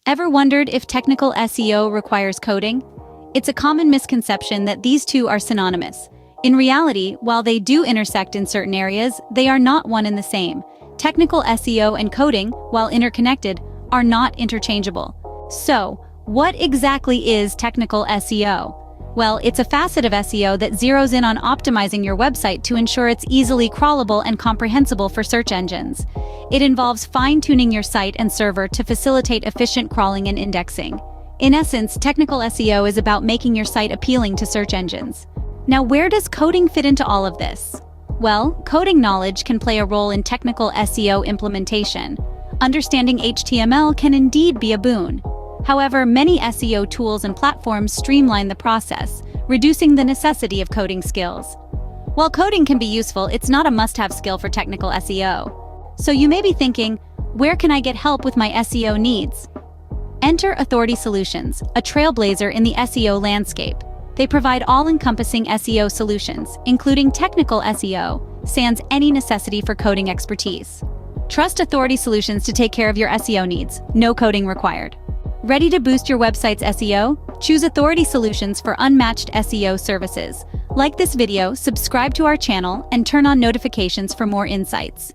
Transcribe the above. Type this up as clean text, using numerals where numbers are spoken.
Ever wondered if technical SEO requires coding? It's a common misconception that these two are synonymous. In reality, while they do intersect in certain areas, they are not one and the same. Technical SEO and coding, while interconnected, are not interchangeable. So, what exactly is technical SEO? Well, it's a facet of SEO that zeroes in on optimizing your website to ensure it's easily crawlable and comprehensible for search engines. It involves fine-tuning your site and server to facilitate efficient crawling and indexing. In essence, technical SEO is about making your site appealing to search engines. Now, where does coding fit into all of this? Well, coding knowledge can play a role in technical SEO implementation. Understanding HTML can indeed be a boon. However, many SEO tools and platforms streamline the process, reducing the necessity of coding skills. While coding can be useful, it's not a must-have skill for technical SEO. So you may be thinking, where can I get help with my SEO needs? Enter Authority Solutions, a trailblazer in the SEO landscape. They provide all-encompassing SEO solutions, including technical SEO, sans any necessity for coding expertise. Trust Authority Solutions to take care of your SEO needs, no coding required. Ready to boost your website's SEO? Choose Authority Solutions for unmatched SEO services. Like this video, subscribe to our channel, and turn on notifications for more insights.